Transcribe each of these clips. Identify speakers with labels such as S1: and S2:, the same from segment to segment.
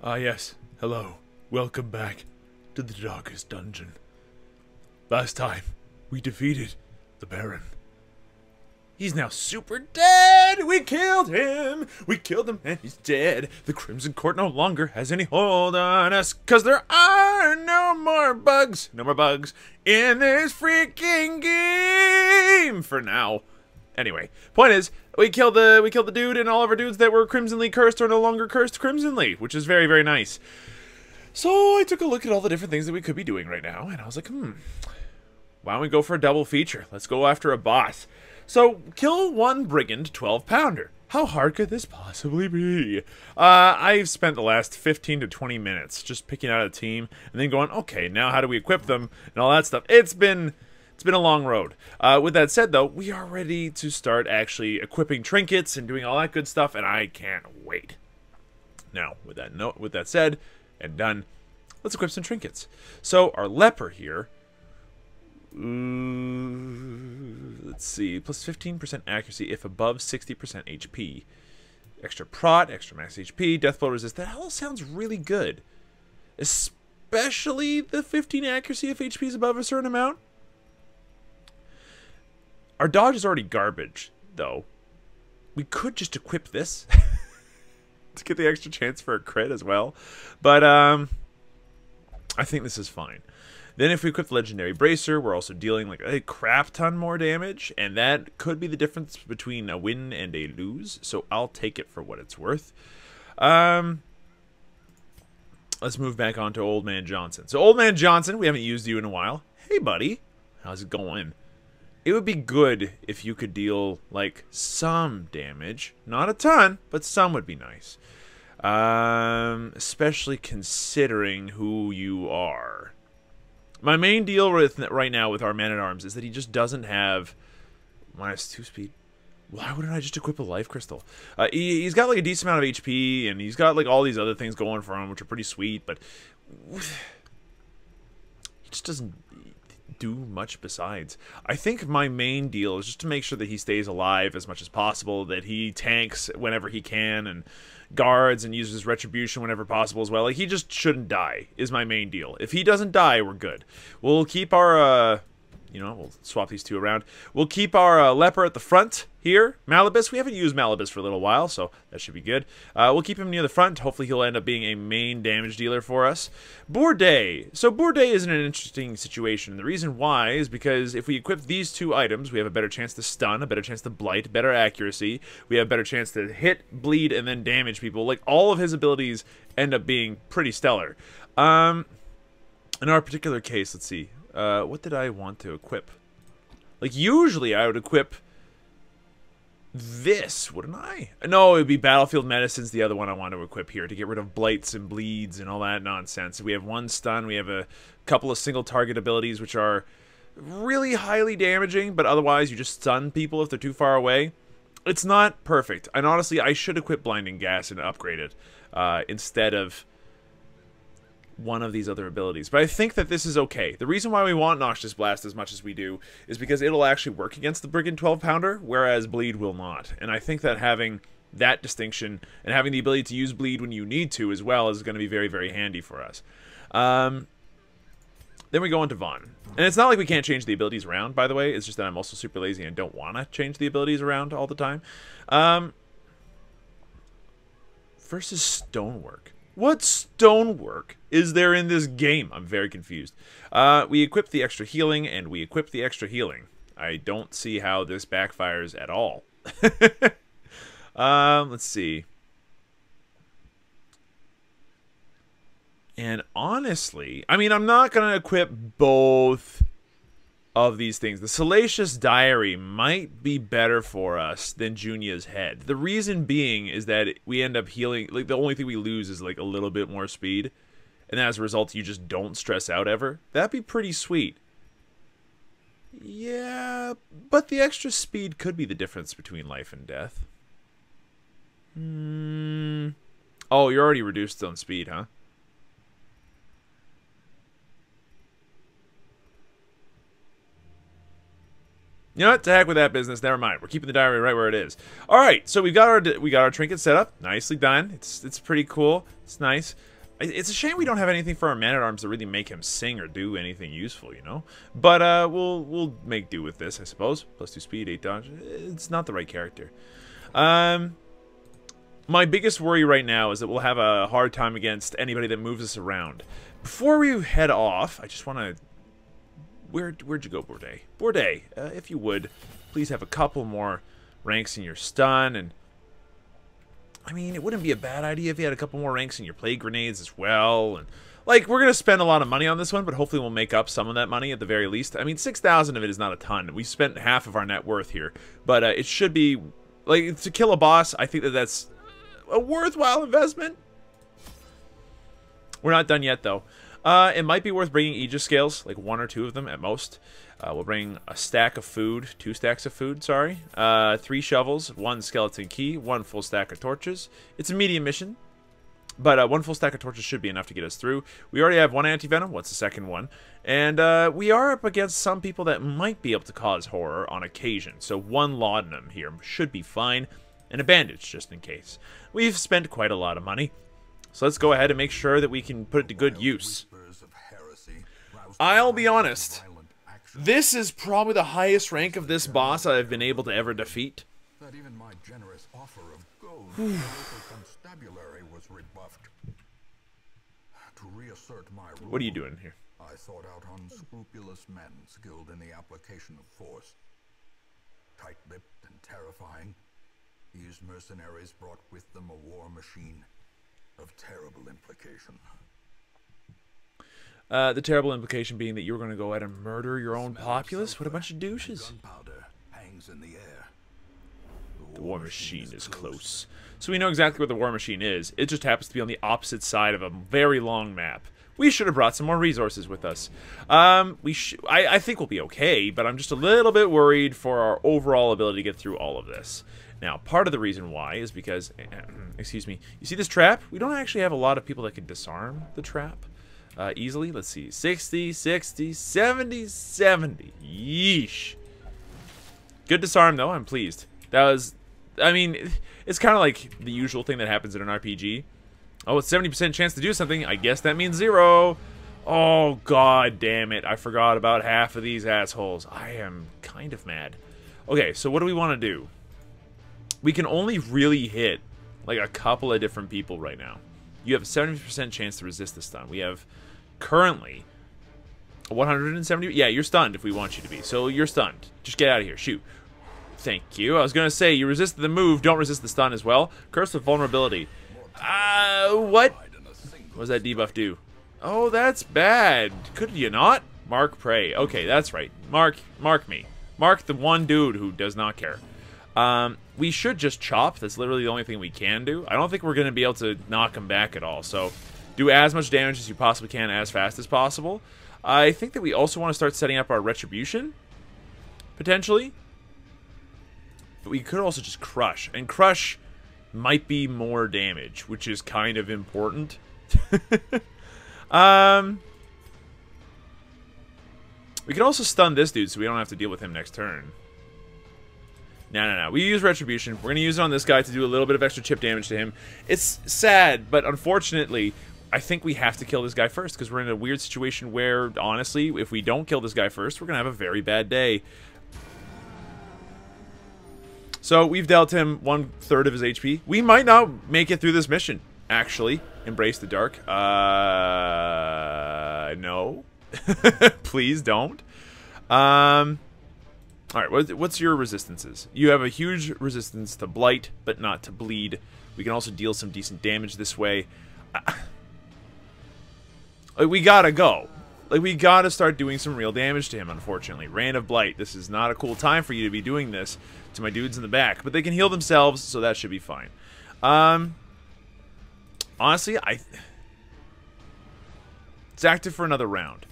S1: Ah, yes. Hello. Welcome back to the darkest dungeon. Last time, we defeated the Baron. He's now super dead! We killed him! We killed him and he's dead. The Crimson Court no longer has any hold on us, cause there are no more bugs. No more bugs in this freaking game for now. Anyway, point is, we killed the dude, and all of our dudes that were crimsonly cursed are no longer cursed crimsonly, which is very, very nice. So I took a look at all the different things that we could be doing right now, and I was like, why don't we go for a double feature? Let's go after a boss. So, kill one brigand 12-pounder. How hard could this possibly be? I've spent the last 15 to 20 minutes just picking out a team, and then going, okay, now how do we equip them, and all that stuff. It's been a long road. With that said, though, we are ready to start actually equipping trinkets and doing all that good stuff, and I can't wait. Now, with that said and done, let's equip some trinkets. So, our leper here, let's see, plus 15% accuracy if above 60% HP. Extra prot, extra max HP, death blow resist. That all sounds really good. Especially the 15 accuracy if HP is above a certain amount. Our dodge is already garbage, though. We could just equip this to get the extra chance for a crit as well. But I think this is fine. Then if we equip the Legendary Bracer, we're also dealing like a crap ton more damage, and that could be the difference between a win and a lose, so I'll take it for what it's worth. Let's move back on to Old Man Johnson. So Old Man Johnson, we haven't used you in a while. Hey, buddy. How's it going? It would be good if you could deal, like, some damage. Not a ton, but some would be nice. Especially considering who you are. My main deal right now with our Man-at-Arms is that he just doesn't have -2 speed. Why wouldn't I just equip a life crystal? He's got, like, a decent amount of HP, and he's got, like, all these other things going for him, which are pretty sweet, but he just doesn't do much besides. I think my main deal is just to make sure that he stays alive as much as possible, that he tanks whenever he can, and guards and uses retribution whenever possible as well. Like, he just shouldn't die is my main deal. If he doesn't die, we're good. We'll keep our we'll swap these two around. We'll keep our leper at the front here. Malibus, we haven't used Malibus for a little while, so that should be good. We'll keep him near the front. Hopefully he'll end up being a main damage dealer for us. Bourdet. So Bourdet is in an interesting situation. The reason why is because if we equip these two items, we have a better chance to stun, a better chance to blight, better accuracy. We have a better chance to hit, bleed, and then damage people. Like, all of his abilities end up being pretty stellar. In our particular case, let's see. What did I want to equip? Like, usually I would equip this, wouldn't I? No, it would be Battlefield Medicine's the other one I want to equip here to get rid of blights and bleeds and all that nonsense. We have one stun, we have a couple of single target abilities which are really highly damaging, but otherwise you just stun people if they're too far away. It's not perfect, and honestly I should equip Blinding Gas and upgrade it instead of one of these other abilities. But I think that this is okay. The reason why we want Noxious Blast as much as we do is because it'll actually work against the Brigand 12-pounder, whereas Bleed will not. And I think that having that distinction and having the ability to use Bleed when you need to as well is going to be very, very handy for us. Then we go on to Vaughn. And it's not like we can't change the abilities around, by the way. It's just that I'm also super lazy and don't want to change the abilities around all the time. Versus Stonework. What stonework is there in this game? I'm very confused. We equip the extra healing, and we equip the extra healing. I don't see how this backfires at all. Let's see. And honestly, I mean, I'm not going to equip both of these things. The Salacious Diary might be better for us than Junia's Head. The reason being is that we end up healing, like, the only thing we lose is like a little bit more speed, and as a result you just don't stress out ever. That'd be pretty sweet. Yeah, but the extra speed could be the difference between life and death. Oh, you're already reduced on speed, huh? You know what? To heck with that business. Never mind. We're keeping the diary right where it is. All right. So we got our trinket set up. Nicely done. It's pretty cool. It's nice. It's a shame we don't have anything for our man-at-arms that really make him sing or do anything useful, you know. But we'll make do with this, I suppose. +2 speed, 8 dodge. It's not the right character. My biggest worry right now is that we'll have a hard time against anybody that moves us around. Before we head off, I just want to... Where'd you go, Bourdais? Bourdais, if you would, please have a couple more ranks in your stun, and... I mean, it wouldn't be a bad idea if you had a couple more ranks in your plague grenades as well, and... Like, we're going to spend a lot of money on this one, but hopefully we'll make up some of that money at the very least. I mean, 6,000 of it is not a ton. We spent half of our net worth here, but it should be... Like, to kill a boss, I think that's a worthwhile investment. We're not done yet, though. It might be worth bringing Aegis scales, like 1 or 2 of them at most. We'll bring a stack of food, 2 stacks of food, sorry. 3 shovels, 1 skeleton key, 1 full stack of torches. It's a medium mission, but 1 full stack of torches should be enough to get us through. We already have 1 anti-venom. What's the second one? And we are up against some people that might be able to cause horror on occasion. So 1 laudanum here should be fine, and a bandage just in case. We've spent quite a lot of money, so let's go ahead and make sure that we can put it to good use. I'll be honest, this is probably the highest rank of this boss I've been able to ever defeat.
S2: That even my generous offer of gold and local constabulary was rebuffed. To reassert my rule,
S1: What are you doing here?
S2: I sought out unscrupulous men skilled in the application of force. Tight-lipped and terrifying, these mercenaries brought with them a war machine of terrible implication.
S1: The terrible implication being that you're going to go ahead and murder your own populace? What a bunch of douches.
S2: Gunpowder hangs in the air.
S1: The war machine is close. So we know exactly where the war machine is. It just happens to be on the opposite side of a very long map. We should have brought some more resources with us. I think we'll be okay, but I'm just a little bit worried for our overall ability to get through all of this. Now, part of the reason why is because, excuse me, you see this trap? We don't actually have a lot of people that can disarm the trap easily. Let's see, 60, 60, 70, 70. Yeesh. Good disarm, though. I'm pleased. That was, I mean, it's kind of like the usual thing that happens in an RPG. Oh, it's 70% chance to do something. I guess that means 0. Oh, god damn it. I forgot about half of these assholes. I am kind of mad. Okay, so what do we want to do? We can only really hit like a couple of different people right now. You have a 70% chance to resist the stun. We have currently 170. Yeah, you're stunned if we want you to be. So you're stunned. Just get out of here. Shoot. Thank you. I was going to say, you resisted the move. Don't resist the stun as well. Curse of vulnerability. What? What does that debuff do? Oh, that's bad. Could you not? Mark prey. Okay, that's right. Mark me. Mark the one dude who does not care. We should just chop. That's literally the only thing we can do. I don't think we're going to be able to knock him back at all. So do as much damage as you possibly can as fast as possible. I think that we also want to start setting up our retribution, potentially. But we could also just crush. And crush might be more damage, which is kind of important. We could also stun this dude so we don't have to deal with him next turn. No. We use Retribution. We're going to use it on this guy to do a little bit of extra chip damage to him. It's sad, but unfortunately, I think we have to kill this guy first because we're in a weird situation where, honestly, if we don't kill this guy first, we're going to have a very bad day. So we've dealt him 1/3 of his HP. We might not make it through this mission, actually. Embrace the dark. No. Please don't. Alright, what's your resistances? You have a huge resistance to blight, but not to bleed. We can also deal some decent damage this way. We gotta go. Like, we gotta start doing some real damage to him, unfortunately. Rain of Blight. This is not a cool time for you to be doing this to my dudes in the back. But they can heal themselves, so that should be fine. Honestly, it's active for another round.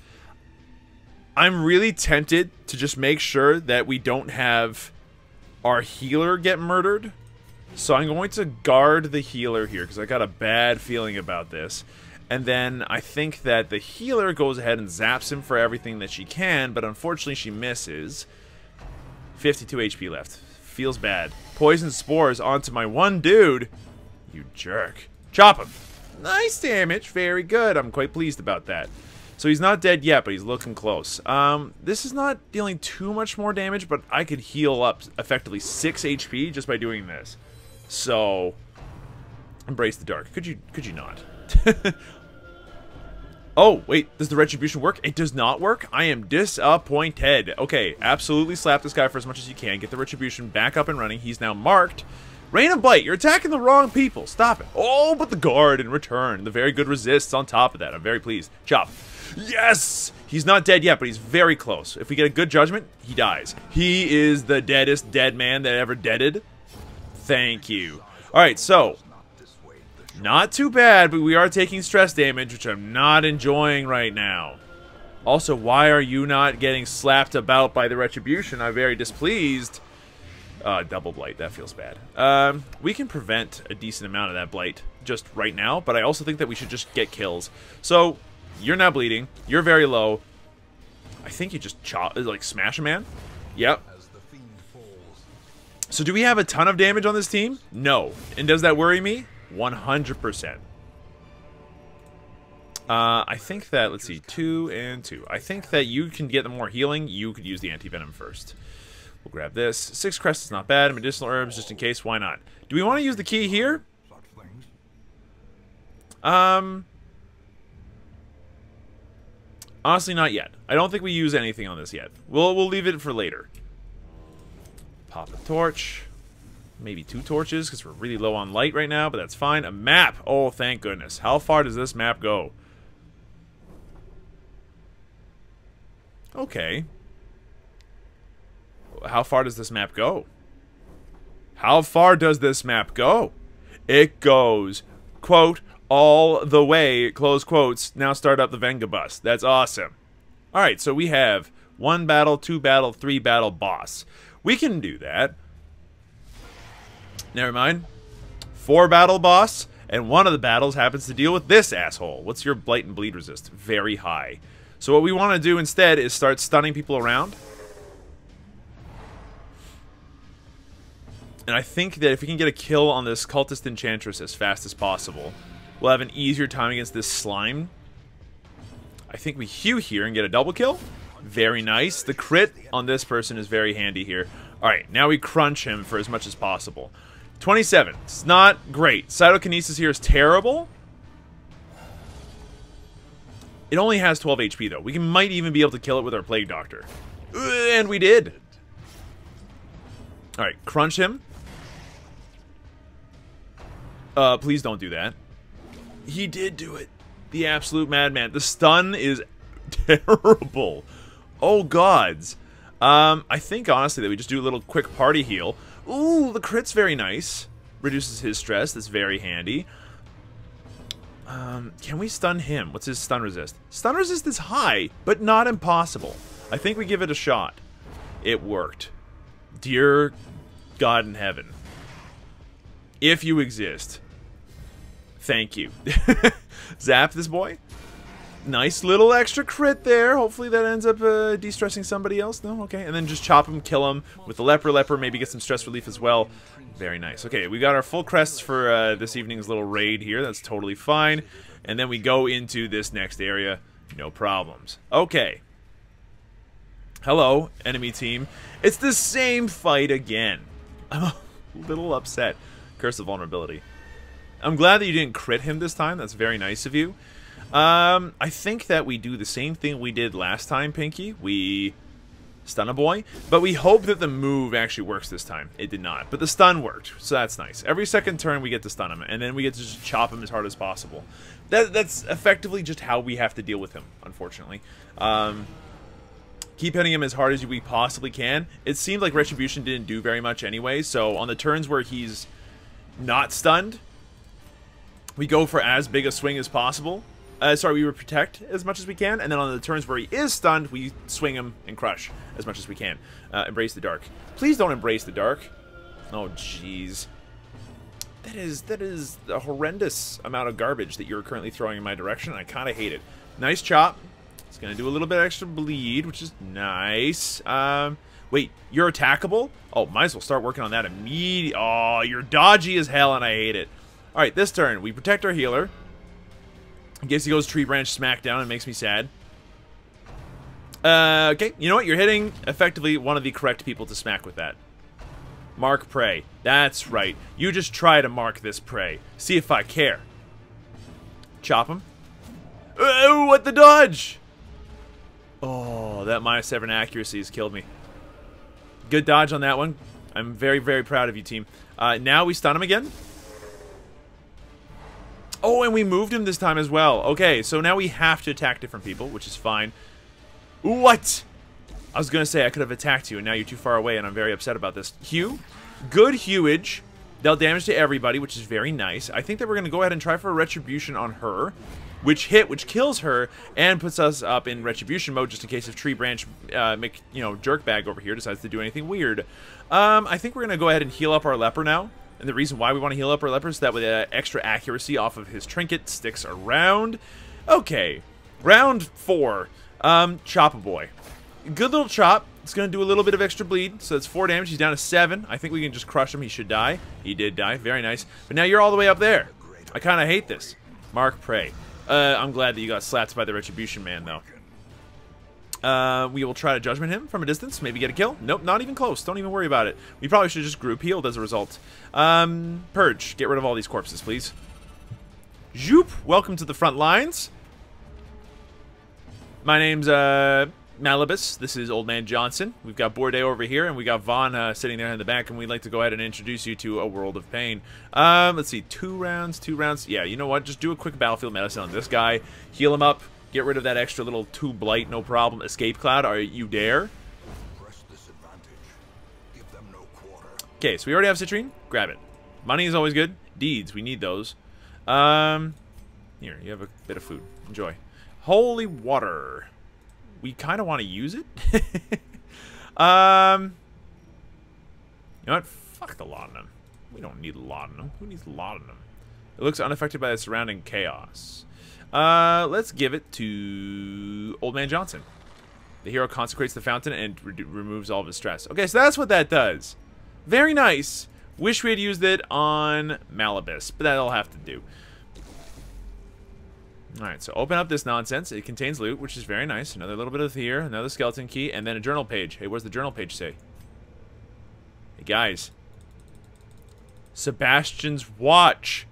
S1: I'm really tempted to just make sure that we don't have our healer get murdered. So I'm going to guard the healer here, because I got a bad feeling about this. And then I think that the healer goes ahead and zaps him for everything that she can, but unfortunately she misses. 52 HP left. Feels bad. Poison spores onto my one dude. You jerk. Chop him. Nice damage. Very good. I'm quite pleased about that. So he's not dead yet, but he's looking close. This is not dealing too much more damage, but I could heal up effectively 6 HP just by doing this. So, embrace the dark. Could you not? Oh, wait, does the retribution work? It does not work? I am disappointed. Okay, absolutely slap this guy for as much as you can. Get the retribution back up and running. He's now marked. Rain and Blight, you're attacking the wrong people. Stop it. Oh, but the guard in return. The very good resists on top of that. I'm very pleased. Chop. Yes! He's not dead yet, but he's very close. If we get a good judgment, he dies. He is the deadest dead man that ever deaded. Thank you. Alright, so not too bad, but we are taking stress damage, which I'm not enjoying right now. Also, why are you not getting slapped about by the retribution? I'm very displeased. Double blight, that feels bad. We can prevent a decent amount of that blight just right now, but I also think that we should just get kills. So, you're now bleeding. You're very low. I think you just smash a man. Yep. So do we have a ton of damage on this team? No. And does that worry me? 100%. I think that, let's see, 2 and 2. I think that you can get the more healing. You could use the anti-venom first. We'll grab this. 6 crests is not bad. Medicinal herbs, just in case. Why not? Do we want to use the key here? Honestly, not yet. I don't think we use anything on this yet. We'll leave it for later. Pop a torch. Maybe 2 torches, because we're really low on light right now, but that's fine. A map! Oh, thank goodness. How far does this map go? Okay. How far does this map go? How far does this map go? It goes, quote, all the way, close quotes. Now start up the Venga bus. That's awesome. Alright, so we have 1 battle, 2 battle, 3 battle boss. We can do that. Never mind. 4 battle boss, and one of the battles happens to deal with this asshole. What's your blight and bleed resist? Very high. So what we want to do instead is start stunning people around. And I think that if we can get a kill on this cultist enchantress as fast as possible, we'll have an easier time against this slime. I think we hew here and get a double kill. Very nice. The crit on this person is very handy here. Alright, now we crunch him for as much as possible. 27. It's not great. Cytokinesis here is terrible. It only has 12 HP, though. We might even be able to kill it with our Plague Doctor. And we did. Alright, crunch him. Please don't do that. He did do it. The absolute madman. The stun is terrible. Oh, gods. I think, honestly, that we just do a little quick party heal. Ooh, the crit's very nice. Reduces his stress. That's very handy. Can we stun him? What's his stun resist? Stun resist is high, but not impossible. I think we give it a shot. It worked. Dear God in heaven. If you exist. Thank you. Zap this boy. Nice little extra crit there. Hopefully that ends up de-stressing somebody else. No? Okay. And then just chop him, kill him with the leper. Maybe get some stress relief as well. Very nice. Okay, we got our full crests for this evening's little raid here. That's totally fine. And then we go into this next area. No problems. Okay. Hello, enemy team. It's the same fight again. I'm a little upset. Curse of Vulnerability. I'm glad that you didn't crit him this time. That's very nice of you. I think that we do the same thing we did last time, Pinky. We stun a boy, but we hope that the move actually works this time. It did not, but the stun worked, so that's nice. Every second turn we get to stun him, and then we get to just chop him as hard as possible. That's effectively just how we have to deal with him, unfortunately. Keep hitting him as hard as we possibly can. It seemed like Retribution didn't do very much anyway, so on the turns where he's not stunned, we go for as big a swing as possible. We protect as much as we can, and then on the turns where he is stunned, we swing him and crush as much as we can. Embrace the dark. Please don't embrace the dark. Oh, jeez. That is a horrendous amount of garbage that you're currently throwing in my direction, and I kind of hate it. Nice chop. It's going to do a little bit extra bleed, which is nice. What Wait, you're attackable? Oh, might as well start working on that immediately. Oh, you're dodgy as hell, and I hate it. All right, this turn, we protect our healer. In case he goes tree branch smackdown, it makes me sad. Okay, you know what? You're hitting, effectively, one of the correct people to smack with that. Mark prey. That's right. You just try to mark this prey. See if I care. Chop him. Oh, what the dodge? Oh, that -7 accuracy has killed me. Good dodge on that one. I'm very, very proud of you, team. Now we stun him again. Oh, and we moved him this time as well. Okay, so now we have to attack different people, which is fine. What? I was going to say I could have attacked you, and now you're too far away, and I'm very upset about this. Hue. Good hewage. Dealt damage to everybody, which is very nice. I think that we're going to go ahead and try for a retribution on her, which kills her, and puts us up in retribution mode, just in case if Tree Branch, jerkbag over here decides to do anything weird. I think we're going to go ahead and heal up our leper now. And the reason why we want to heal up our leper is that with extra accuracy off of his trinket sticks around. Okay, round 4. Chop a boy. Good little chop. It's going to do a little bit of extra bleed, so that's 4 damage. He's down to 7. I think we can just crush him. He should die. He did die. Very nice. But now you're all the way up there. I kind of hate this. Mark prey. I'm glad that you got slapped by the Retribution Man, though. We will try to Judgment him from a distance. Maybe get a kill. Nope, not even close. Don't even worry about it. We probably should have just group healed as a result. Purge. Get rid of all these corpses, please. Zoop. Welcome to the front lines. My name's, Malibus. This is Old Man Johnson. We've got Bourdain over here, and we got Vaughn sitting there in the back, and we'd like to go ahead and introduce you to A World of Pain. Let's see, 2 rounds. Yeah, you know what? Just do a quick battlefield medicine on this guy. Heal him up. Get rid of that extra little 2 blight, no problem. Escape Cloud, are you dare? Okay, so we already have citrine. Grab it. Money is always good. Deeds, we need those. Here, you have a bit of food. Enjoy. Holy water. We kind of want to use it. You know what? Fuck the laudanum. We don't need laudanum. Who needs laudanum? It looks unaffected by the surrounding chaos. Let's give it to Old Man Johnson. The hero consecrates the fountain and removes all of his stress. Okay, so that's what that does. Very nice. Wish we had used it on Malibus, but that'll have to do. Alright, so open up this nonsense. It contains loot, which is very nice. Another little bit of here, another skeleton key, and then a journal page. Hey, what does the journal page say? Hey, guys. Sebastian's watch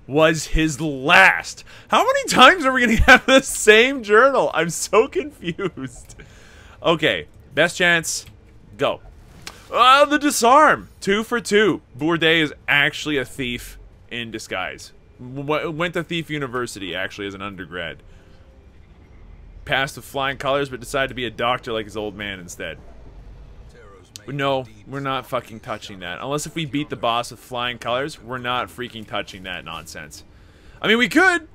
S1: was his last. How many times are we going to have the same journal? I'm so confused. Okay, best chance. Go. The disarm. 2 for 2. Bourdain is actually a thief in disguise. Went to Thief University, actually, as an undergrad. Passed with flying colors, but decided to be a doctor like his old man instead. No, we're not fucking touching that. Unless if we beat the boss with flying colors, we're not freaking touching that nonsense. I mean, we could.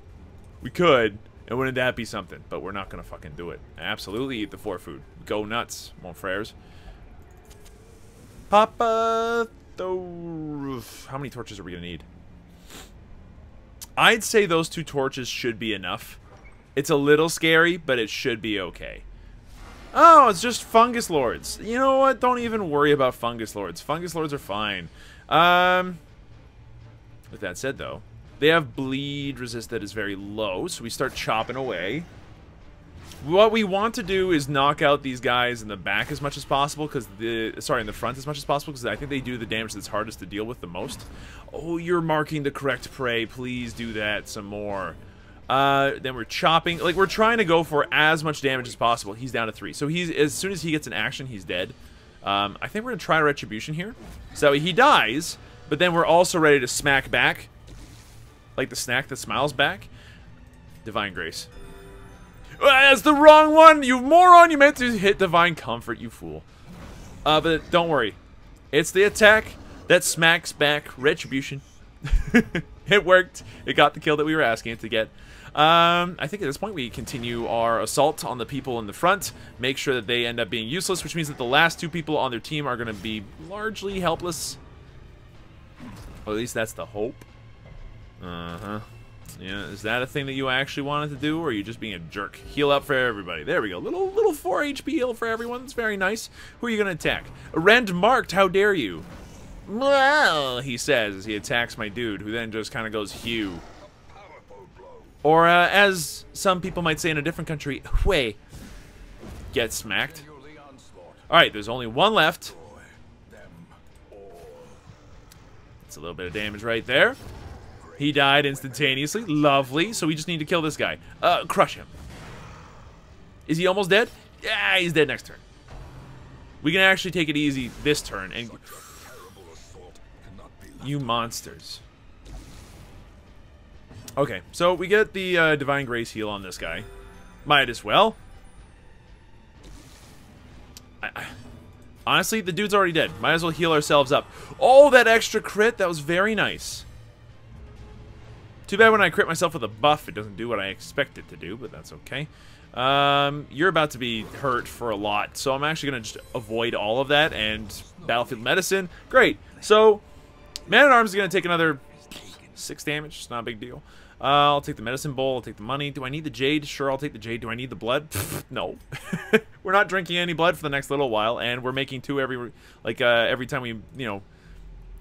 S1: We could. And wouldn't that be something? But we're not going to fucking do it. Absolutely eat the 4 food. Go nuts, mon frères. Papa... How many torches are we going to need? I'd say those 2 torches should be enough. It's a little scary, but it should be okay. Oh, it's just Fungus Lords. You know what? Don't even worry about Fungus Lords. Fungus Lords are fine. With that said, though, they have bleed resist that is very low, so we start chopping away. What we want to do is knock out these guys in the back as much as possible, because in the front as much as possible, because I think they do the damage that's hardest to deal with the most. Oh, you're marking the correct prey. Please do that some more. Then we're chopping. Like, we're trying to go for as much damage as possible. He's down to 3. So as soon as he gets an action, he's dead. I think we're going to try Retribution here. So he dies, but then we're also ready to smack back. Like the snack that smiles back. Divine Grace. That's the wrong one, you moron! You meant to hit Divine Comfort, you fool. But don't worry. It's the attack that smacks back Retribution. It worked. It got the kill that we were asking it to get. I think at this point we continue our assault on the people in the front. Make sure that they end up being useless, which means that the last 2 people on their team are going to be largely helpless. Or at least that's the hope. Yeah, is that a thing that you actually wanted to do, or are you just being a jerk? Heal up for everybody. There we go. Little 4 HP heal for everyone. That's very nice. Who are you going to attack? Rend marked, how dare you? Well, he says as he attacks my dude, who then just kind of goes Hugh. Or, as some people might say in a different country, Hui. Get smacked. Alright, there's only one left. That's a little bit of damage right there. He died instantaneously. Lovely. So we just need to kill this guy. Crush him. Is he almost dead? Yeah, he's dead next turn. We can actually take it easy this turn. And you monsters. Okay, so we get the Divine Grace heal on this guy. Might as well. Honestly, the dude's already dead. Might as well heal ourselves up. Oh, that extra crit. That was very nice. Too bad when I crit myself with a buff, it doesn't do what I expect it to do, but that's okay. You're about to be hurt for a lot, so I'm actually going to just avoid all of that and Battlefield Medicine. Great. So, Man-at-Arms is going to take another 6 damage. It's not a big deal. I'll take the Medicine Bowl. I'll take the money. Do I need the Jade? Sure, I'll take the Jade. Do I need the blood? No. We're not drinking any blood for the next little while, and we're making 2 every time we, you know,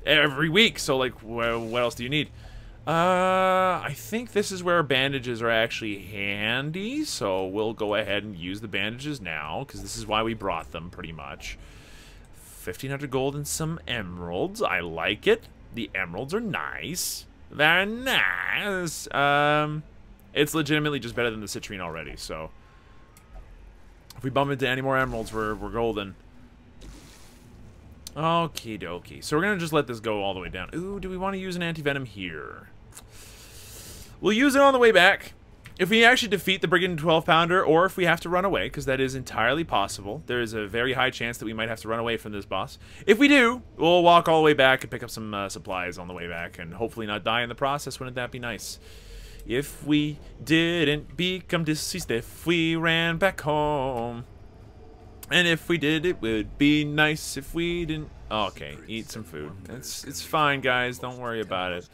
S1: every week. So, like, what else do you need? I think this is where bandages are actually handy, so we'll go ahead and use the bandages now, because this is why we brought them, pretty much. 1,500 gold and some emeralds. I like it. The emeralds are nice. They're nice. It's legitimately just better than the citrine already, so if we bump into any more emeralds, we're golden. Okie dokie. So we're going to just let this go all the way down. Ooh, do we want to use an anti-venom here? We'll use it on the way back. If we actually defeat the Brigand 12-pounder, or if we have to run away, because that is entirely possible. There is a very high chance that we might have to run away from this boss. If we do, we'll walk all the way back and pick up some supplies on the way back, and hopefully not die in the process. Wouldn't that be nice? If we didn't become deceased, if we ran back home. And if we did, it would be nice if we didn't. Oh, okay, eat some food. It's fine, guys. Don't worry about it.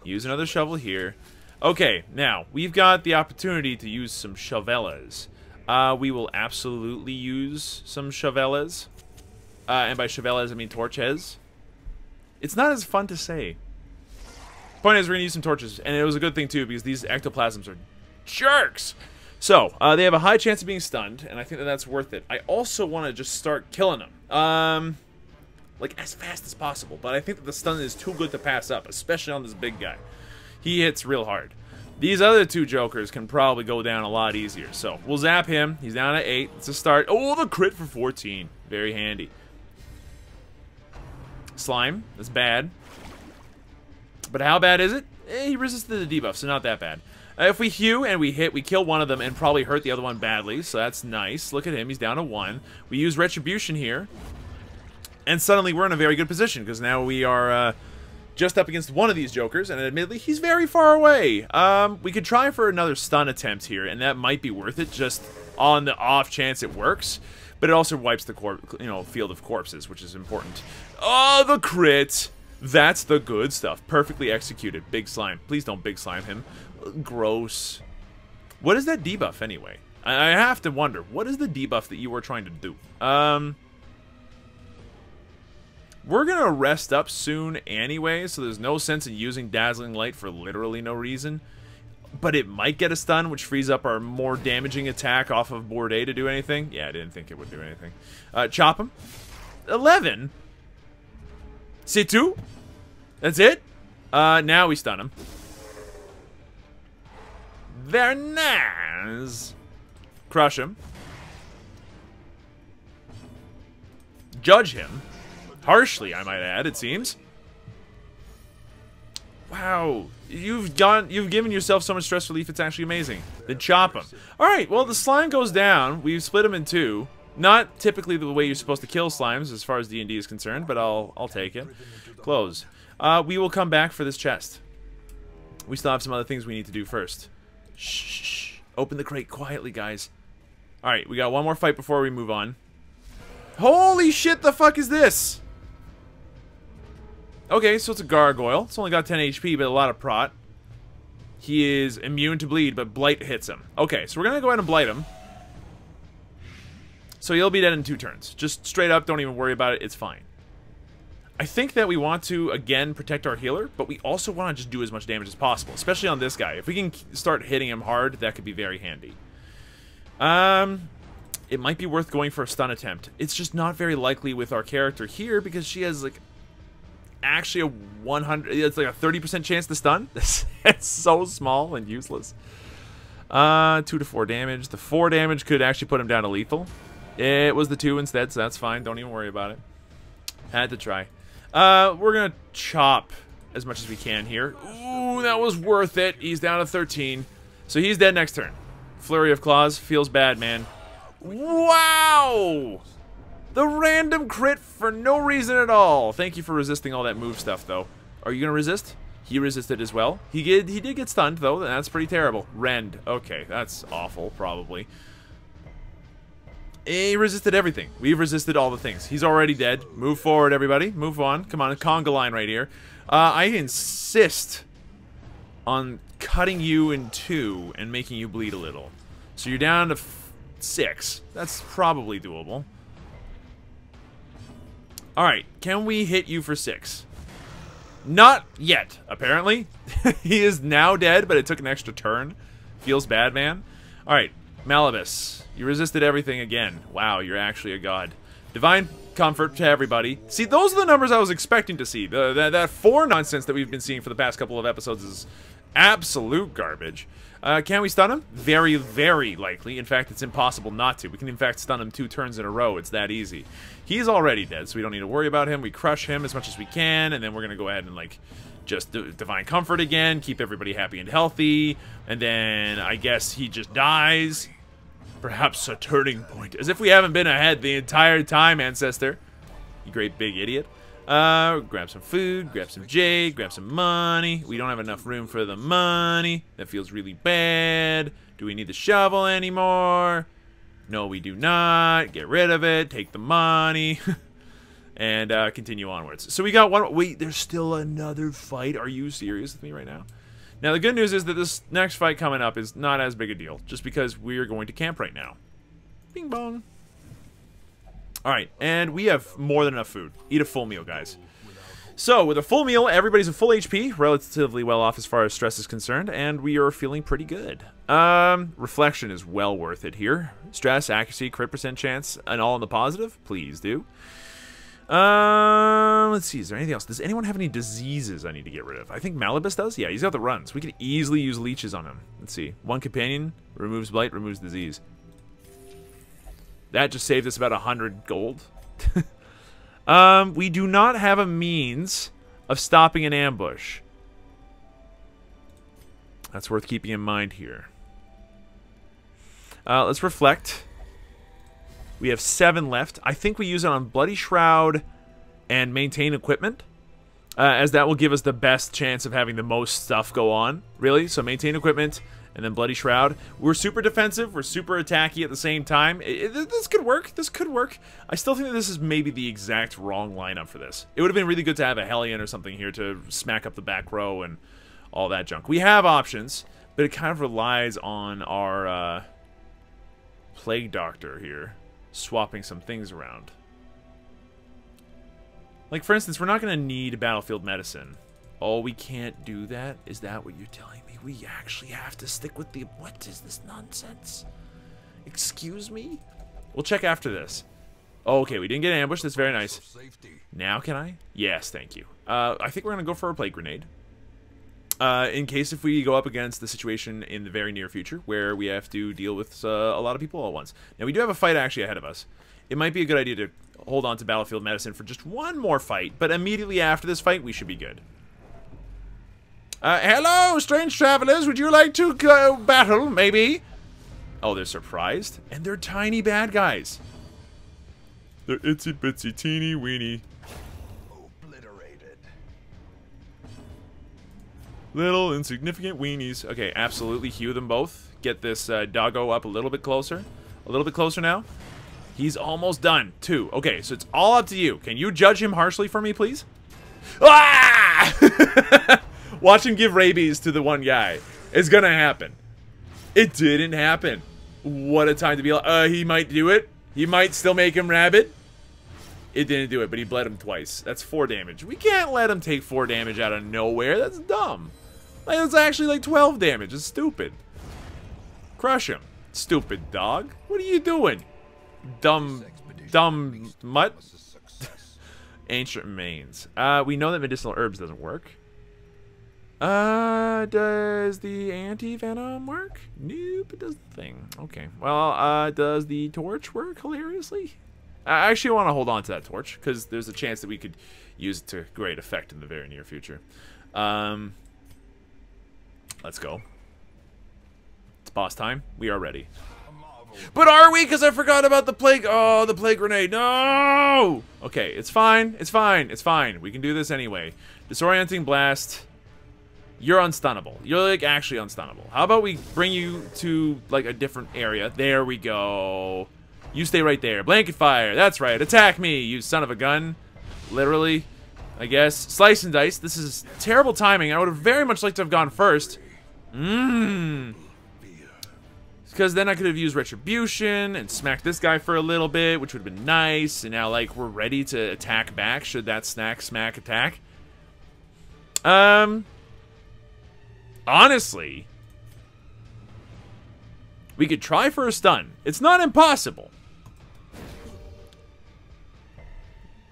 S1: Use another shovel here. Okay, now, we've got the opportunity to use some shovelas. We will absolutely use some shovelas. And by shovelas, I mean torches. It's not as fun to say. Point is, we're going to use some torches. And it was a good thing, too, because these ectoplasms are jerks. So, they have a high chance of being stunned, and I think that that's worth it. I also want to just start killing them. Like, as fast as possible. But I think that the stun is too good to pass up, especially on this big guy. He hits real hard. These other 2 jokers can probably go down a lot easier. So, we'll zap him. He's down at 8. It's a start. Oh, the crit for 14. Very handy. Slime. That's bad. But how bad is it? He resisted the debuff, so not that bad. If we hew and we hit, we kill one of them and probably hurt the other one badly, so that's nice. Look at him, he's down to 1. We use Retribution here, and suddenly we're in a very good position, because now we are just up against one of these jokers, and admittedly, he's very far away. We could try for another stun attempt here, and that might be worth it, just on the off chance it works, but it also wipes the field of corpses, which is important. Oh, the crit! That's the good stuff. Perfectly executed. Big slime. Please don't big slime him. Gross. What is that debuff anyway? I have to wonder. What is the debuff that you were trying to do? We're gonna rest up soon anyway, so there's no sense in using Dazzling Light for literally no reason. But it might get a stun, which frees up our more damaging attack off of board A to do anything. Yeah, I didn't think it would do anything. Chop him. 11? C'est tout? That's it? Now we stun him. Very nice. Crush him. Judge him. Harshly, I might add, it seems. Wow. You've given yourself so much stress relief, it's actually amazing. Then chop him. Alright, well, the slime goes down. We've split him in 2. Not typically the way you're supposed to kill slimes as far as D&D is concerned, but I'll take it. Close. We will come back for this chest. We still have some other things we need to do first. Shh. Open the crate quietly, guys. Alright, we got one more fight before we move on. Holy shit, the fuck is this? Okay, so it's a gargoyle. It's only got 10 HP, but a lot of prot. He is immune to bleed, but blight hits him. Okay, so we're going to go ahead and blight him. So he'll be dead in 2 turns. Just straight up, don't even worry about it. It's fine. I think that we want to, again, protect our healer, but we also want to just do as much damage as possible, especially on this guy. If we can start hitting him hard, that could be very handy. It might be worth going for a stun attempt. It's just not very likely with our character here because she has, like, actually a 100... It's like a 30% chance to stun. It's so small and useless. 2 to 4 damage. The 4 damage could actually put him down to lethal. It was the 2 instead, so that's fine. Don't even worry about it. Had to try. We're gonna chop as much as we can here. Ooh, that was worth it. He's down to 13. So he's dead next turn. Flurry of Claws. Feels bad, man. Wow! The random crit for no reason at all. Thank you for resisting all that move stuff, though. Are you gonna resist? He resisted as well. He did get stunned, though. That's pretty terrible. Rend. Okay, that's awful, probably. He resisted everything. We've resisted all the things. He's already dead. Move forward, everybody. Move on. Come on, a conga line right here. I insist on cutting you in 2 and making you bleed a little. So you're down to 6. That's probably doable. Alright, can we hit you for 6? Not yet, apparently. He is now dead, but it took an extra turn. Feels bad, man. Alright, Malibus. You resisted everything again. Wow, you're actually a god. Divine comfort to everybody. See, those are the numbers I was expecting to see. That 4 nonsense that we've been seeing for the past couple of episodes is absolute garbage. Can we stun him? Very, very likely. In fact, it's impossible not to. We can, in fact, stun him 2 turns in a row. It's that easy. He's already dead, so we don't need to worry about him. We crush him as much as we can, and then we're going to go ahead and, like, just Divine Comfort again, keep everybody happy and healthy, and then I guess he just dies. Perhaps a turning point. As if we haven't been ahead the entire time, Ancestor. You great big idiot. Grab some food, grab some jade, grab some money. We don't have enough room for the money. That feels really bad. Do we need the shovel anymore? No, we do not. Get rid of it. Take the money. And continue onwards. So we got one. Wait, there's still another fight. Are you serious with me right now? Now, the good news is that this next fight coming up is not as big a deal, just because we're going to camp right now. Bing bong. Alright, and we have more than enough food. Eat a full meal, guys. So, with a full meal, everybody's at full HP, relatively well off as far as stress is concerned, and we are feeling pretty good. Reflection is well worth it here. Stress, accuracy, crit percent chance, and all in the positive? Please do. Let's see, is there anything else? Does anyone have any diseases I need to get rid of? I think Malibus does? Yeah, he's got the runs. We can easily use leeches on him. Let's see. 1 companion, removes blight, removes disease. That just saved us about 100 gold. We do not have a means of stopping an ambush. That's worth keeping in mind here. Let's reflect. We have 7 left. I think we use it on Bloody Shroud and Maintain Equipment, as that will give us the best chance of having the most stuff go on, really. So Maintain Equipment and then Bloody Shroud. We're super defensive. We're super attacky at the same time. This could work. This could work. I still think that this is maybe the exact wrong lineup for this. It would have been really good to have a Hellion or something here to smack up the back row and all that junk. We have options, but it kind of relies on our Plague Doctor here swapping some things around. Like, for instance, we're not going to need Battlefield Medicine. Oh, we can't do that? Is that what you're telling me? We actually have to stick with the... What is this nonsense? Excuse me? We'll check after this. Oh, okay, we didn't get ambushed. That's very nice. Now can I? Yes, thank you. I think we're going to go for a Plague Grenade. In case if we go up against the situation in the very near future where we have to deal with a lot of people all at once. Now, we do have a fight actually ahead of us. It might be a good idea to hold on to Battlefield Medicine for just one more fight, but immediately after this fight, we should be good. Hello, strange travelers. Would you like to go battle, maybe? Oh, they're surprised? And they're tiny bad guys. They're itsy-bitsy, teeny-weeny. Little insignificant weenies. Okay, absolutely hew them both. Get this doggo up a little bit closer. A little bit closer now. He's almost done, too. Okay, so it's all up to you. Can you judge him harshly for me, please? Ah! Watch him give rabies to the one guy. It's gonna happen. It didn't happen. What a time to be like, he might do it. He might still make him rabid. It didn't do it, but he bled him twice. That's 4 damage. We can't let him take 4 damage out of nowhere. That's dumb. Like, that's actually like 12 damage. It's stupid. Crush him. Stupid dog. What are you doing? Dumb mutt. Ancient remains. We know that medicinal herbs doesn't work. Does the anti-venom work? Nope, it does the thing. Okay. Well, does the torch work hilariously? I actually want to hold on to that torch, because there's a chance that we could use it to great effect in the very near future. Let's go. It's boss time. We are ready. But are we? Because I forgot about the plague. Oh, the plague grenade. No! Okay, it's fine. It's fine. It's fine. We can do this anyway. Disorienting blast. You're unstunnable. You're, like, actually unstunnable. How about we bring you to, like, a different area? There we go. You stay right there. Blanket fire. That's right. Attack me, you son of a gun. Literally, I guess. Slice and dice. This is terrible timing. I would have very much liked to have gone first. Because then I could have used Retribution and smacked this guy for a little bit, which would have been nice. And now, like, we're ready to attack back should that smack attack. Honestly, we could try for a stun. It's not impossible.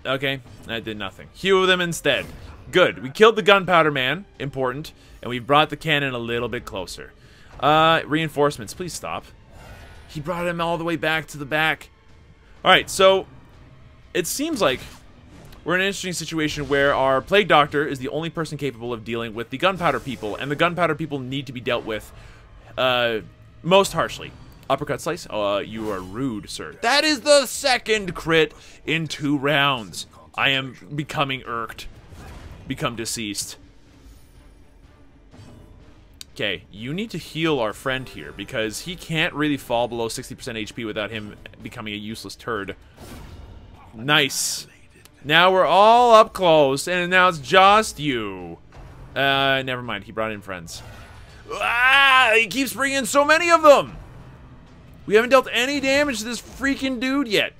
S1: Okay, that did nothing. Hew them instead. Good. We killed the gunpowder man. Important. And we brought the cannon a little bit closer. Reinforcements. Please stop. He brought him all the way back to the back. Alright, so it seems like we're in an interesting situation where our Plague Doctor is the only person capable of dealing with the gunpowder people, and the gunpowder people need to be dealt with most harshly. Uppercut slice? You are rude, sir. That is the second crit in 2 rounds. I am becoming irked. Become deceased. Okay, you need to heal our friend here, because he can't really fall below 60% HP without him becoming a useless turd. Nice. Now we're all up close, and now it's just you. Never mind. He brought in friends. Ah! He keeps bringing so many of them! We haven't dealt any damage to this freaking dude yet.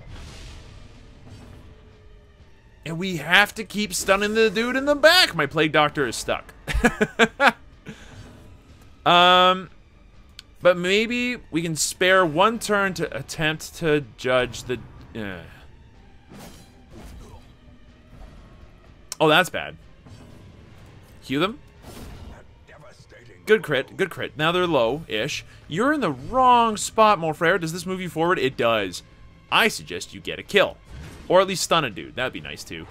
S1: And we have to keep stunning the dude in the back. My Plague Doctor is stuck. But maybe we can spare 1 turn to attempt to judge the... Oh, that's bad. Hew them. Good crit, good crit. Now they're low-ish. You're in the wrong spot, mon frere. Does this move you forward? It does. I suggest you get a kill. Or at least stun a dude. That'd be nice, too.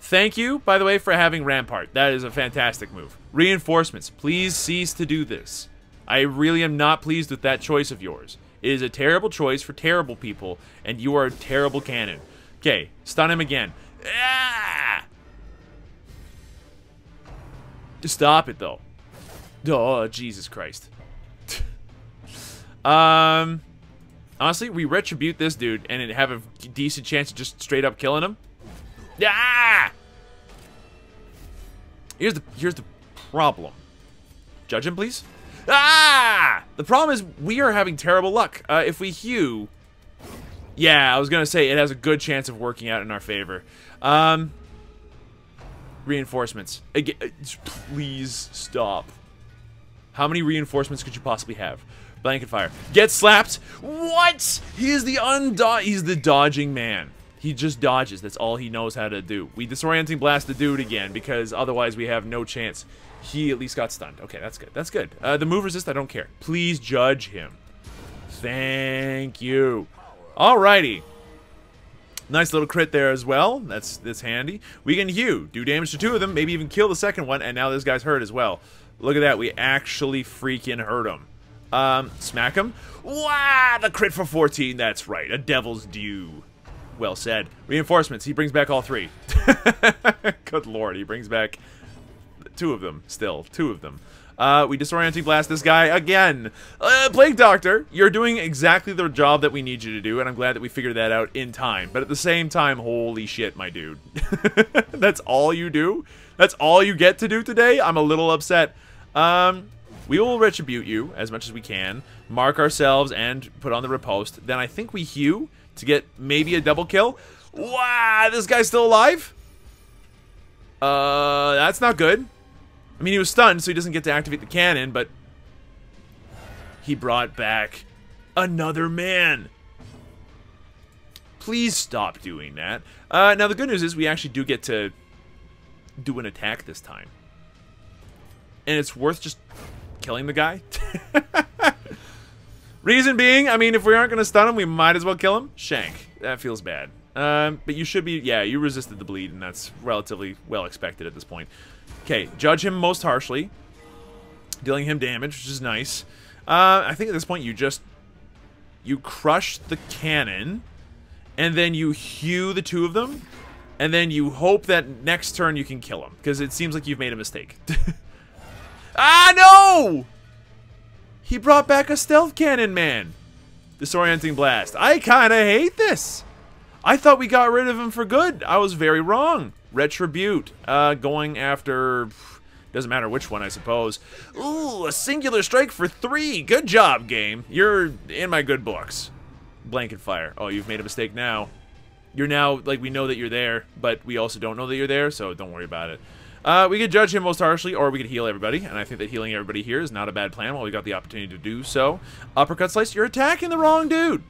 S1: Thank you, by the way, for having Rampart. That is a fantastic move. Reinforcements. Please cease to do this. I really am not pleased with that choice of yours. It is a terrible choice for terrible people, and you are a terrible cannon. Okay, stun him again. Ah! Just stop it, though. Oh, Jesus Christ. Honestly, we retribute this dude and have a decent chance of just straight up killing him. Ah! Here's the problem. Judge him, please. Ah! The problem is we are having terrible luck. If we hew... Yeah, I was going to say it has a good chance of working out in our favor. Reinforcements. Again, please stop. How many reinforcements could you possibly have? Blanket fire. Get slapped. What? He is he's the dodging man. He just dodges. That's all he knows how to do. We disorienting blast the dude again because otherwise we have no chance. He at least got stunned. Okay, that's good. That's good. The move resist, I don't care. Please judge him. Thank you. Alrighty. Nice little crit there as well. That's handy. We can hew. Do damage to 2 of them. Maybe even kill the second one. And now this guy's hurt as well. Look at that. We actually freaking hurt him. Smack him. Wow, the crit for 14. That's right. A devil's due. Well said. Reinforcements. He brings back all 3. Good lord. He brings back 2 of them still. 2 of them. We disorienting blast this guy again. Plague Doctor, you're doing exactly the job that we need you to do, and I'm glad that we figured that out in time. But at the same time, holy shit, my dude. That's all you do? That's all you get to do today? I'm a little upset. We will retribute you as much as we can, mark ourselves, and put on the riposte. Then I think we hew to get maybe a double kill. Wow, this guy's still alive? That's not good. I mean, he was stunned, so he doesn't get to activate the cannon, but he brought back another man. Please stop doing that. Now, the good news is we actually do get to do an attack this time. And it's worth just killing the guy. Reason being, I mean, if we aren't going to stun him, we might as well kill him. Shank. That feels bad. But you should be... Yeah, you resisted the bleed, and that's relatively well expected at this point. Okay, judge him most harshly. Dealing him damage, which is nice. I think at this point you crush the cannon, and then you hew the two of them, and then you hope that next turn you can kill him, because it seems like you've made a mistake. Ah, no! He brought back a stealth cannon, man. Disorienting blast. I kind of hate this. I thought we got rid of him for good. I was very wrong. Retribute. Going after... Doesn't matter which one, I suppose. Ooh, a singular strike for 3. Good job, game. You're in my good books. Blanket fire. Oh, you've made a mistake now. You're now, like, we know that you're there, but we also don't know that you're there, so don't worry about it. We could judge him most harshly, or we could heal everybody, and I think that healing everybody here is not a bad plan while we got the opportunity to do so. Uppercut slice, you're attacking the wrong dude.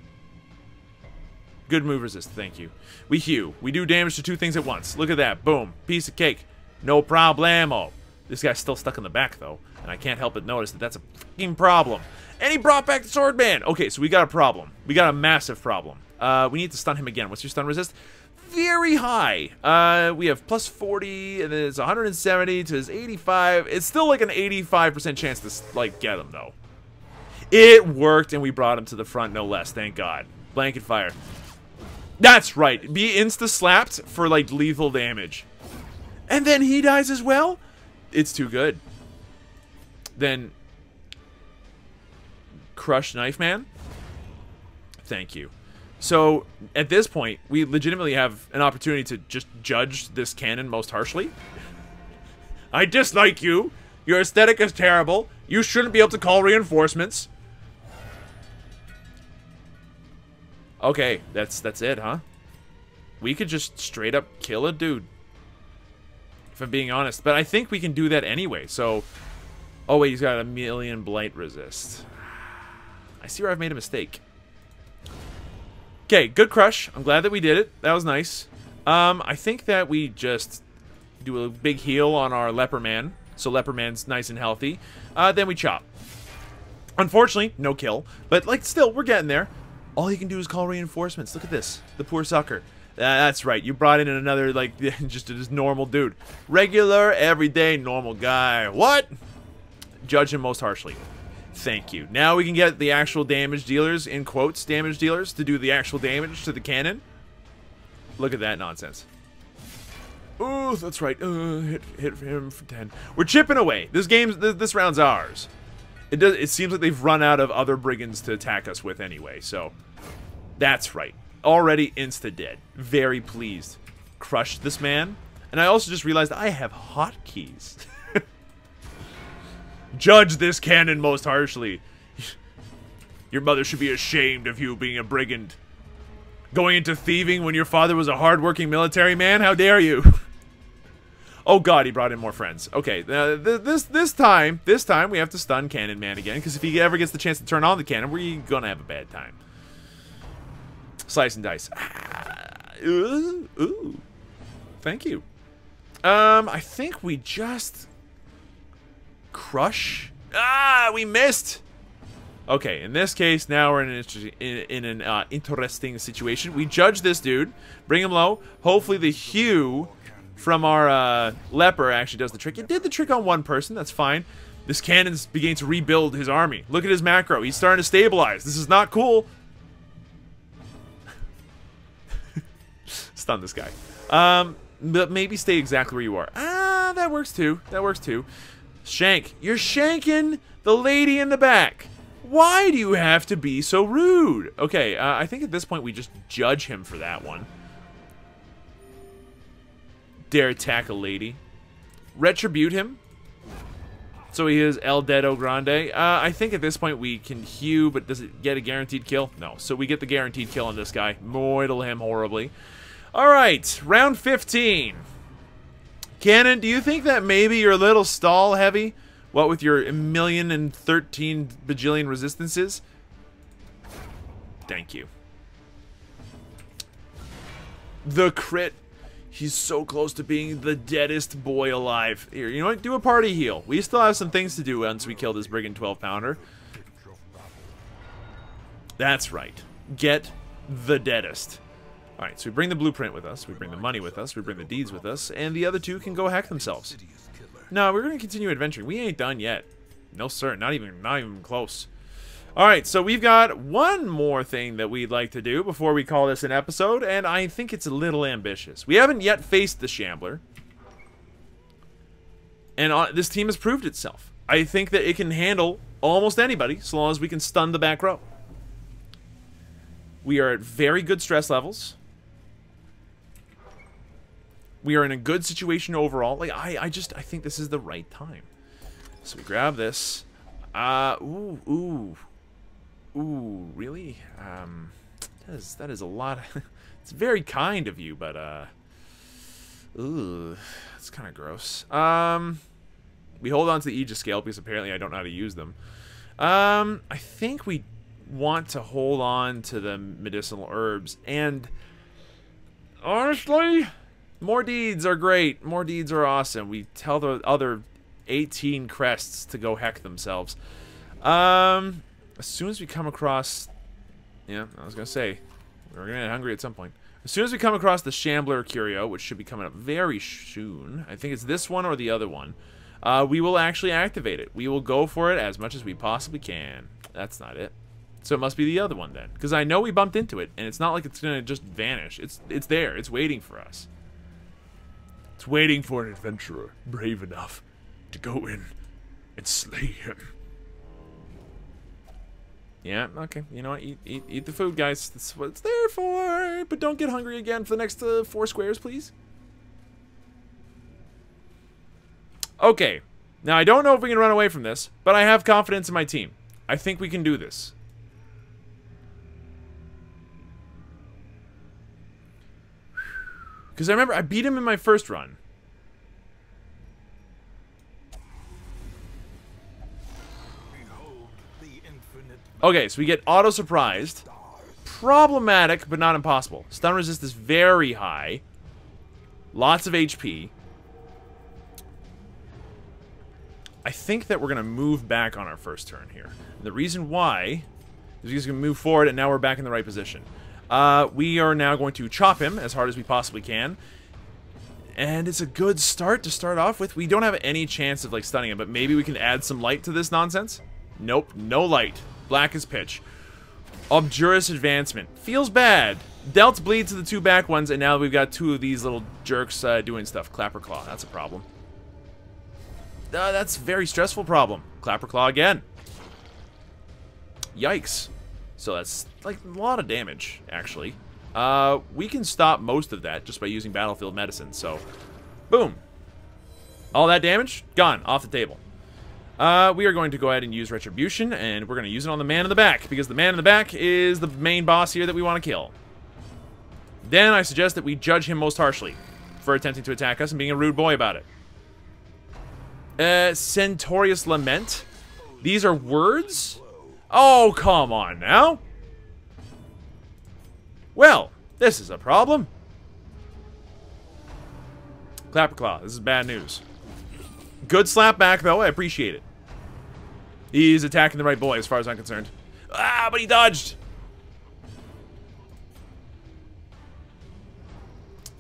S1: Good move resist, thank you. We hew. We do damage to 2 things at once. Look at that. Boom. Piece of cake. No problemo. This guy's still stuck in the back, though, and I can't help but notice that that's a freaking problem. And he brought back the swordman. Okay, so we got a problem. We got a massive problem. We need to stun him again. What's your stun resist? Very high. We have plus 40, and then it's 170 to his 85. It's still like an 85% chance to, like, get him, though. It worked, and we brought him to the front, no less. Thank God. Blanket fire. That's right. Be insta-slapped for, like, lethal damage. And then he dies as well? It's too good. Then... Crush Knife Man? Thank you. So, at this point, we legitimately have an opportunity to just judge this cannon most harshly. I dislike you. Your aesthetic is terrible. You shouldn't be able to call reinforcements. Okay, that's it, huh? We could just straight up kill a dude. If I'm being honest. But I think we can do that anyway, so... Oh, wait, he's got a million blight resist. I see where I've made a mistake. Okay, good crush. I'm glad that we did it. That was nice. I think that we just do a big heal on our Leper Man. So Leper Man's nice and healthy. Then we chop. Unfortunately, no kill. But, like, still, we're getting there. All he can do is call reinforcements. Look at this. The poor sucker. That's right. You brought in another, like, just this normal dude. Regular, everyday, normal guy. What? Judge him most harshly. Thank you. Now we can get the actual damage dealers, in quotes, damage dealers, to do the actual damage to the cannon. Look at that nonsense. Oh, that's right. Hit him for 10. We're chipping away. This round's ours. It seems like they've run out of other brigands to attack us with anyway, so... That's right. Already insta-dead. Very pleased. Crushed this man. And I also just realized I have hotkeys. Judge this cannon most harshly. Your mother should be ashamed of you being a brigand. Going into thieving when your father was a hard-working military man? How dare you? Oh god, he brought in more friends. Okay, this time we have to stun Cannon Man again, because if he ever gets the chance to turn on the cannon, we're gonna have a bad time. Slice and dice. Ooh. Thank you. I think we just... Crush? Ah, we missed! Okay, in this case, now we're in an interesting situation. We judge this dude, bring him low. Hopefully the hew from our leper actually does the trick. It did the trick on one person, that's fine. This cannon's beginning to rebuild his army. Look at his macro, he's starting to stabilize. This is not cool. Stun this guy. But maybe stay exactly where you are. Ah, that works too. That works too. Shank. You're shanking the lady in the back. Why do you have to be so rude? Okay, I think at this point we just judge him for that one. Dare attack a lady. Retribute him. So he is El Dedo Grande. I think at this point we can hew, but does it get a guaranteed kill? No. So we get the guaranteed kill on this guy. Moidle him horribly. Alright, round 15. Cannon, do you think that maybe you're a little stall heavy? What with your 1,013 bajillion resistances? Thank you. The crit. He's so close to being the deadest boy alive. Here, you know what? Do a party heal. We still have some things to do once we kill this brigand 12-pounder. That's right. Get the deadest. Alright, so we bring the blueprint with us, we bring the money with us, we bring the deeds with us, and the other two can go hack themselves. No, we're going to continue adventuring. We ain't done yet. No, sir. Not even close. Alright, so we've got one more thing that we'd like to do before we call this an episode, and I think it's a little ambitious. We haven't yet faced the Shambler, and this team has proved itself. I think that it can handle almost anybody, so long as we can stun the back row. We are at very good stress levels. We are in a good situation overall. Like, I think this is the right time. So we grab this. Ooh, really? That is a lot. It's very kind of you, but ooh, it's kind of gross. We hold on to the Aegis scale because apparently I don't know how to use them. I think we want to hold on to the medicinal herbs, and honestly, more deeds are great. More deeds are awesome. We tell the other 18 crests to go heck themselves. As soon as we come across... Yeah, I was going to say, we're going to get hungry at some point. As soon as we come across the Shambler Curio, which should be coming up very soon, I think it's this one or the other one, we will actually activate it. We will go for it as much as we possibly can. That's not it. So it must be the other one then. Because I know we bumped into it, and it's not like it's going to just vanish. It's there. It's waiting for us. It's waiting for an adventurer brave enough to go in and slay him. Yeah, okay. You know what? Eat the food, guys. That's what it's there for. But don't get hungry again for the next 4 squares, please. Okay. Now, I don't know if we can run away from this, but I have confidence in my team. I think we can do this. Because I remember I beat him in my first run. Okay, so we get auto-surprised. Problematic, but not impossible. Stun resist is very high. Lots of HP. I think that we're going to move back on our first turn here. And the reason why is because we can move forward, and now we're back in the right position. We are now going to chop him as hard as we possibly can. And it's a good start to start off with. We don't have any chance of, like, stunning him, but maybe we can add some light to this nonsense? Nope, no light. Black as pitch. Obdurous advancement. Feels bad. Dealt bleed to the 2 back ones, and now we've got 2 of these little jerks doing stuff. Clapper Claw, that's a problem. That's a very stressful problem. Clapper Claw again. Yikes. So that's, like, a lot of damage, actually. We can stop most of that just by using Battlefield Medicine, so... Boom. All that damage, gone, off the table. We are going to go ahead and use Retribution, and we're going to use it on the man in the back, because the man in the back is the main boss here that we want to kill. Then I suggest that we judge him most harshly for attempting to attack us and being a rude boy about it. Centaurious Lament. These are words? Oh, come on now. Well, this is a problem. Clapper Claw, this is bad news. Good slap back, though. I appreciate it. He's attacking the right boy, as far as I'm concerned. Ah, but he dodged.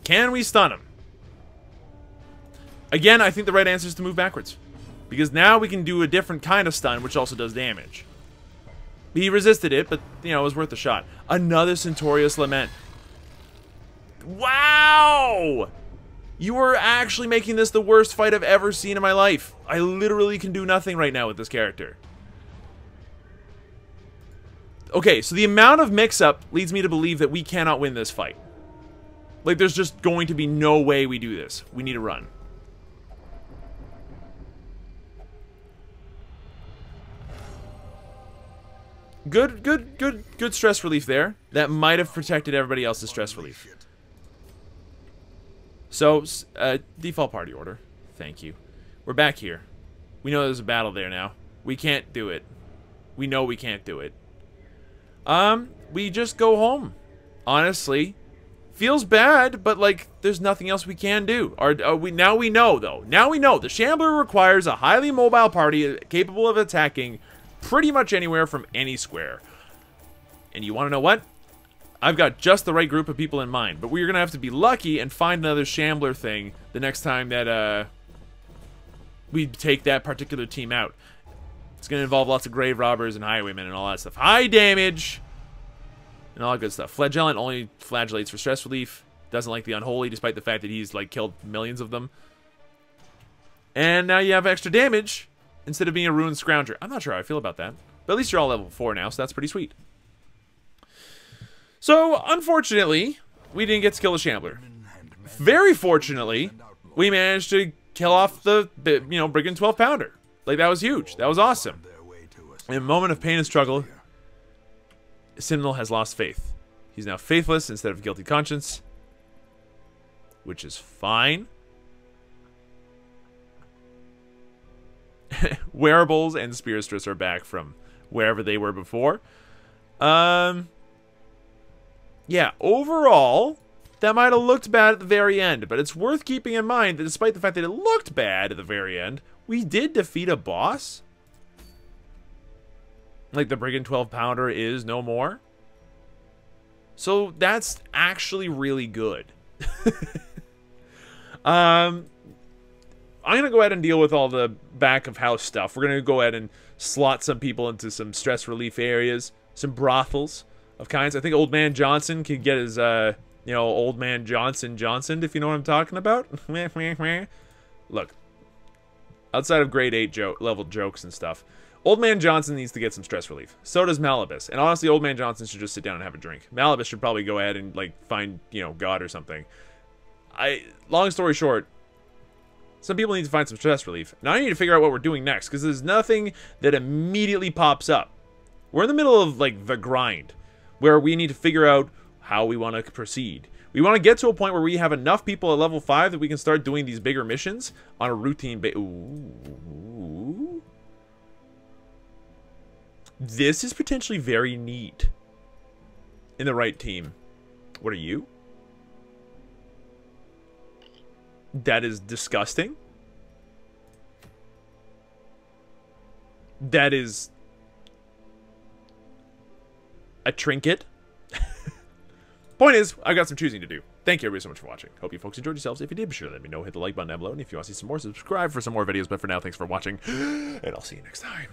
S1: Can we stun him? Again, I think the right answer is to move backwards. Because now we can do a different kind of stun, which also does damage. He resisted it, but, you know, it was worth a shot. Another Centaurious Lament. Wow! You are actually making this the worst fight I've ever seen in my life. I literally can do nothing right now with this character. Okay, so the amount of mix-up leads me to believe that we cannot win this fight. Like, there's just going to be no way we do this. We need to run. Good stress relief there. That might have protected everybody else's stress relief. So, default party order. Thank you. We're back here. We know there's a battle there now. We can't do it. We know we can't do it. We just go home. Honestly. Feels bad, but, like, there's nothing else we can do. Now we know, though. Now we know. The Shambler requires a highly mobile party capable of attacking pretty much anywhere from any square. And you want to know what? I've got just the right group of people in mind. But we're going to have to be lucky and find another Shambler thing the next time that, we take that particular team out. It's going to involve lots of grave robbers and highwaymen and all that stuff. High damage! And all that good stuff. Flagellant only flagellates for stress relief. Doesn't like the unholy, despite the fact that he's, like, killed millions of them. And now you have extra damage instead of being a ruined scrounger. I'm not sure how I feel about that. But at least you're all level 4 now, so that's pretty sweet. So, unfortunately, we didn't get to kill the Shambler. Very fortunately, we managed to kill off the Brigand 12-pounder. Like, that was huge. That was awesome. In a moment of pain and struggle, Sentinel has lost faith. He's now faithless instead of guilty conscience, which is fine. Wearables and Spearstress are back from wherever they were before. Yeah, overall, that might have looked bad at the very end, but it's worth keeping in mind that despite the fact that it looked bad at the very end, we did defeat a boss. Like, the Brigand 12-pounder is no more. So, that's actually really good. I'm going to go ahead and deal with all the back-of-house stuff. We're going to go ahead and slot some people into some stress relief areas. Some brothels of kinds. I think Old Man Johnson can get his, Old Man Johnson, if you know what I'm talking about. Look. Outside of grade 8 level jokes and stuff, Old Man Johnson needs to get some stress relief. So does Malibus. And honestly, Old Man Johnson should just sit down and have a drink. Malibus should probably go ahead and, like, find, God or something. Long story short, some people need to find some stress relief. Now I need to figure out what we're doing next, because there's nothing that immediately pops up. We're in the middle of, like, the grind, where we need to figure out how we want to proceed. We want to get to a point where we have enough people at level 5 that we can start doing these bigger missions on a routine basis. Ooh. This is potentially very neat. In the right team. What are you? That is disgusting. That is a trinket. Point is, I've got some choosing to do. Thank you everybody so much for watching. Hope you folks enjoyed yourselves. If you did, be sure to let me know. Hit the like button down below. And if you want to see some more, subscribe for some more videos. But for now, thanks for watching. And I'll see you next time.